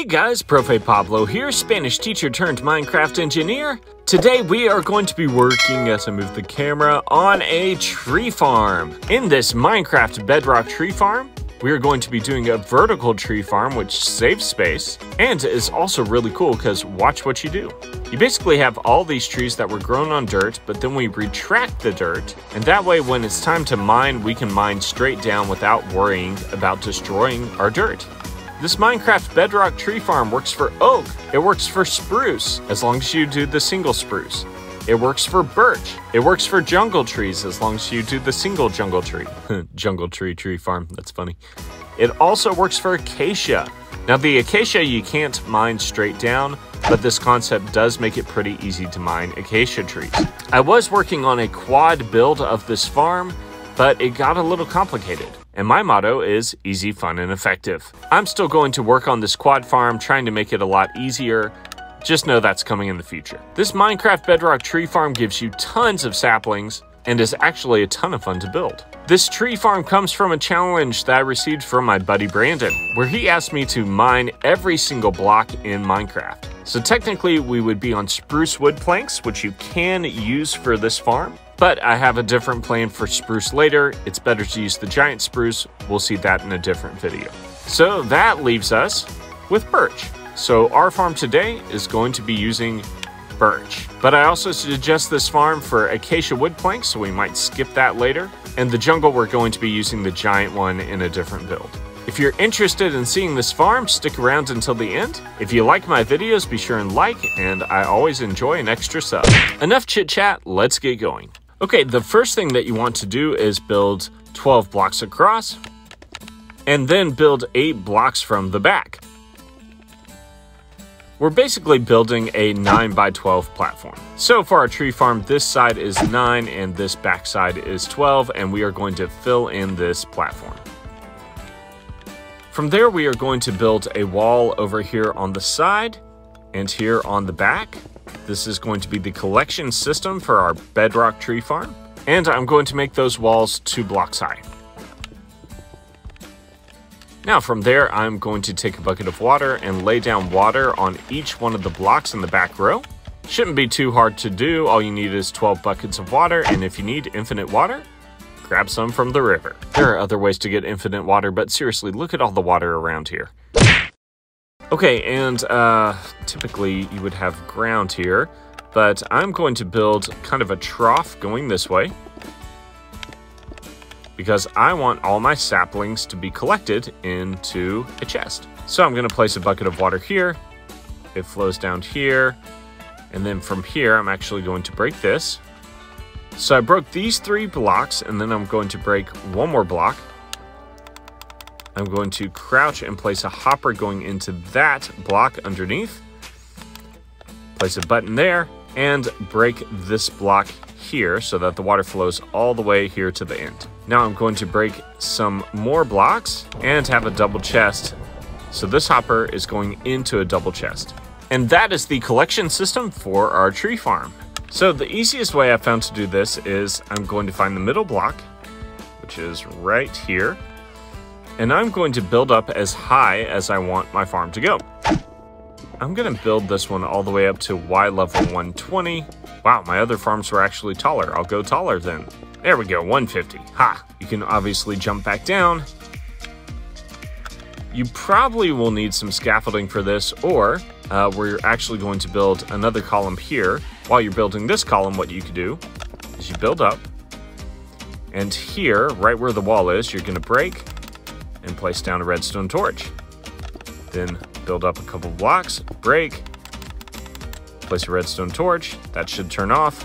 guys, Profe Pablo here, Spanish teacher turned Minecraft engineer. Today we are going to be working, as I move the camera, on a tree farm. In this Minecraft Bedrock tree farm, we are going to be doing a vertical tree farm which saves space and is also really cool because watch what you do. You basically have all these trees that were grown on dirt, but then we retract the dirt, and that way when it's time to mine, we can mine straight down without worrying about destroying our dirt. This Minecraft Bedrock tree farm works for oak, it works for spruce, as long as you do the single spruce. It works for birch, it works for jungle trees, as long as you do the single jungle tree. Jungle tree farm, that's funny. It also works for acacia. Now the acacia you can't mine straight down, but this concept does make it pretty easy to mine acacia trees. I was working on a quad build of this farm, but it got a little complicated. And my motto is easy, fun, and effective. I'm still going to work on this quad farm, trying to make it a lot easier. Just know that's coming in the future. This Minecraft Bedrock tree farm gives you tons of saplings and is actually a ton of fun to build. This tree farm comes from a challenge that I received from my buddy Brandon, where he asked me to mine every single block in Minecraft. So technically we would be on spruce wood planks, which you can use for this farm. But I have a different plan for spruce later. It's better to use the giant spruce. We'll see that in a different video. So that leaves us with birch. So our farm today is going to be using birch. But I also suggest this farm for acacia wood planks, so we might skip that later. And the jungle, we're going to be using the giant one in a different build. If you're interested in seeing this farm, stick around until the end. If you like my videos, be sure and like, and I always enjoy an extra sub. Enough chit chat, let's get going. Okay, the first thing that you want to do is build 12 blocks across, and then build 8 blocks from the back. We're basically building a 9 by 12 platform. So for our tree farm, this side is 9 and this back side is 12, and we are going to fill in this platform. From there, we are going to build a wall over here on the side and here on the back. This is going to be the collection system for our Bedrock tree farm. And I'm going to make those walls 2 blocks high. Now from there, I'm going to take a bucket of water and lay down water on each one of the blocks in the back row. Shouldn't be too hard to do. All you need is 12 buckets of water, and if you need infinite water, grab some from the river. There are other ways to get infinite water, but seriously, look at all the water around here. Okay, and typically you would have ground here, but I'm going to build kind of a trough going this way because I want all my saplings to be collected into a chest. So I'm going to place a bucket of water here, it flows down here, and then from here I'm actually going to break this. So I broke these 3 blocks, and then I'm going to break one more block. I'm going to crouch and place a hopper going into that block underneath. Place a button there and break this block here so that the water flows all the way here to the end. Now I'm going to break some more blocks and have a double chest. So this hopper is going into a double chest. And that is the collection system for our tree farm. So the easiest way I found to do this is I'm going to find the middle block, which is right here. And I'm going to build up as high as I want my farm to go. I'm going to build this one all the way up to Y level 120. Wow, my other farms were actually taller. I'll go taller then. There we go, 150. Ha! You can obviously jump back down. You probably will need some scaffolding for this, or we're actually going to build another column here. While you're building this column, what you could do is you build up. And here, right where the wall is, you're going to break and place down a redstone torch. Then build up a couple blocks, break, place a redstone torch, that should turn off,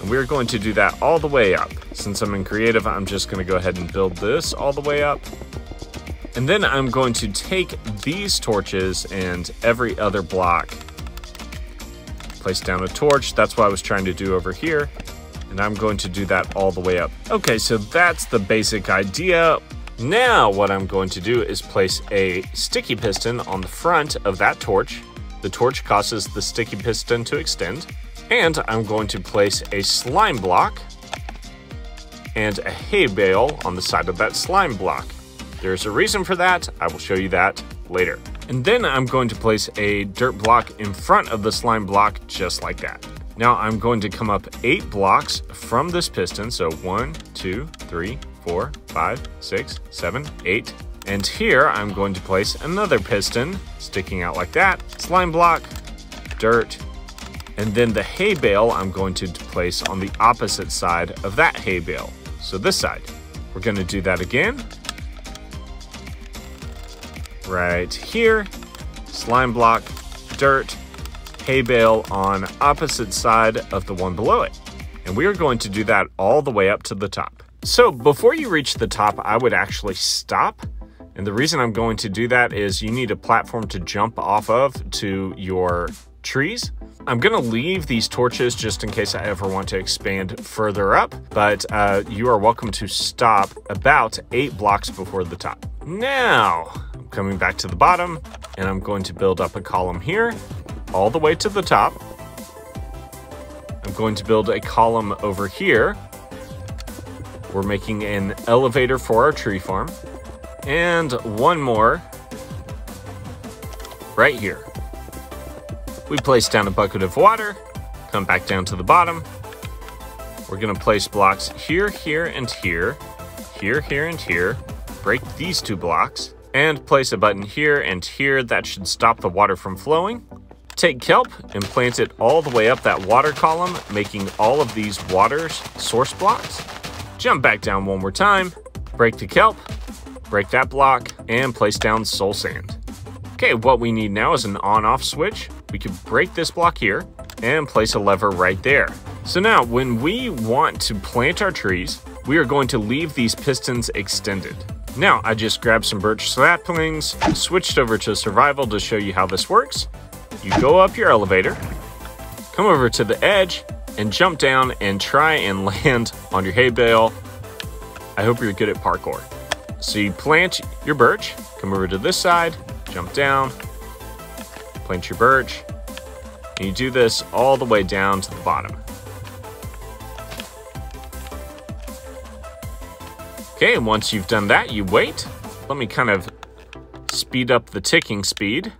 and we're going to do that all the way up. Since I'm in creative, I'm just going to go ahead and build this all the way up. And then I'm going to take these torches and every other block, place down a torch, that's what I was trying to do over here, and I'm going to do that all the way up. Okay, so that's the basic idea. Now what I'm going to do is place a sticky piston on the front of that torch. The torch causes the sticky piston to extend. And I'm going to place a slime block and a hay bale on the side of that slime block. There's a reason for that. I will show you that later. And then I'm going to place a dirt block in front of the slime block just like that. Now I'm going to come up 8 blocks from this piston. So 1, 2, 3, 4, 5, 6, 7, 8. And here I'm going to place another piston sticking out like that. Slime block, dirt, and then the hay bale I'm going to place on the opposite side of that hay bale. So this side. We're going to do that again. Right here, slime block, dirt, hay bale on opposite side of the one below it. And we are going to do that all the way up to the top. So before you reach the top, I would actually stop. And the reason I'm going to do that is you need a platform to jump off of to your trees. I'm going to leave these torches just in case I ever want to expand further up, but you are welcome to stop about 8 blocks before the top. Now, I'm coming back to the bottom, and I'm going to build up a column here, all the way to the top. I'm going to build a column over here. We're making an elevator for our tree farm. And one more right here. We place down a bucket of water, come back down to the bottom. We're gonna place blocks here, here, and here, here, here, and here. Break these 2 blocks and place a button here and here that should stop the water from flowing. Take kelp and plant it all the way up that water column, making all of these water source blocks. Jump back down one more time, break the kelp, break that block, and place down soul sand. Okay, what we need now is an on-off switch. We can break this block here and place a lever right there. So now when we want to plant our trees, we are going to leave these pistons extended. Now I just grabbed some birch saplings, switched over to survival to show you how this works. You go up your elevator, come over to the edge, and jump down and try and land on your hay bale. I hope you're good at parkour. So you plant your birch, come over to this side, jump down, plant your birch, and you do this all the way down to the bottom. Okay, and once you've done that, you wait. Let me kind of speed up the ticking speed.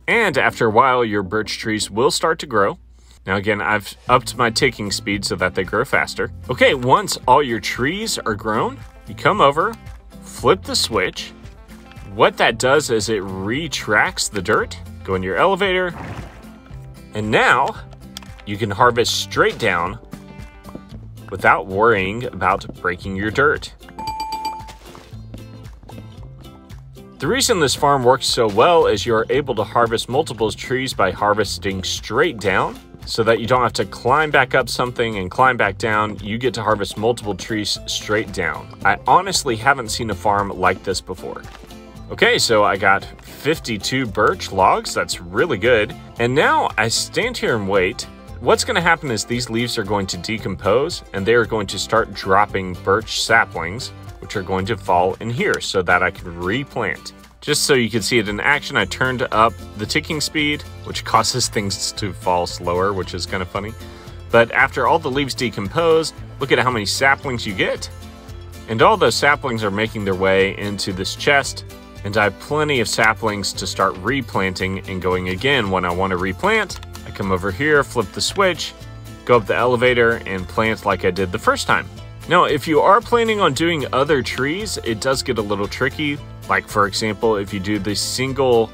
And after a while, your birch trees will start to grow. Now again, I've upped my ticking speed so that they grow faster. Okay, once all your trees are grown, you come over, flip the switch. What that does is it retracts the dirt. Go in your elevator, and now you can harvest straight down without worrying about breaking your dirt. The reason this farm works so well is you're able to harvest multiple trees by harvesting straight down, so that you don't have to climb back up something and climb back down. You get to harvest multiple trees straight down. I honestly haven't seen a farm like this before. Okay, so I got 52 birch logs. That's really good. And now I stand here and wait. What's going to happen is these leaves are going to decompose and they are going to start dropping birch saplings, which are going to fall in here so that I can replant. Just so you can see it in action, I turned up the ticking speed, which causes things to fall slower, which is kind of funny. But after all the leaves decompose, look at how many saplings you get. And all those saplings are making their way into this chest. And I have plenty of saplings to start replanting and going again when I want to replant. I come over here, flip the switch, go up the elevator, and plant like I did the first time. Now, if you are planning on doing other trees, it does get a little tricky. Like, for example, if you do the single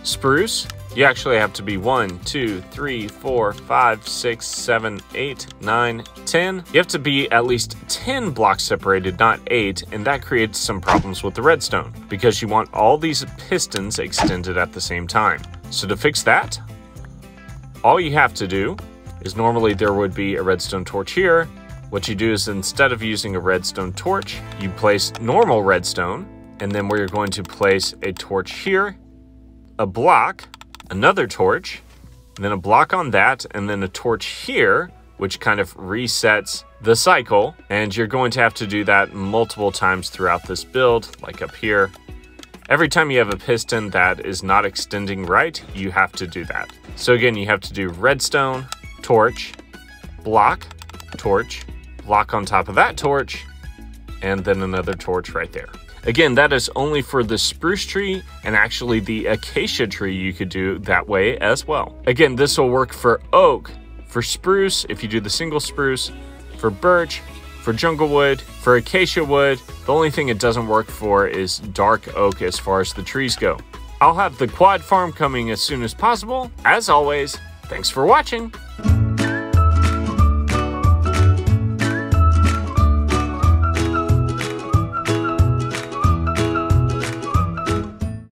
spruce, you actually have to be 1, 2, 3, 4, 5, 6, 7, 8, 9, 10. You have to be at least 10 blocks separated, not 8, and that creates some problems with the redstone because you want all these pistons extended at the same time. So to fix that, all you have to do is normally there would be a redstone torch here. What you do is instead of using a redstone torch, you place normal redstone, and then we're going to place a torch here, a block, another torch, and then a block on that, and then a torch here, which kind of resets the cycle. And you're going to have to do that multiple times throughout this build, like up here. Every time you have a piston that is not extending right, you have to do that. So again, you have to do redstone, torch, block, torch, block on top of that torch, and then another torch right there. Again, that is only for the spruce tree, and actually the acacia tree you could do that way as well. Again, this will work for oak, for spruce if you do the single spruce, for birch, for jungle wood, for acacia wood. The only thing it doesn't work for is dark oak as far as the trees go. I'll have the quad farm coming as soon as possible. As always, thanks for watching.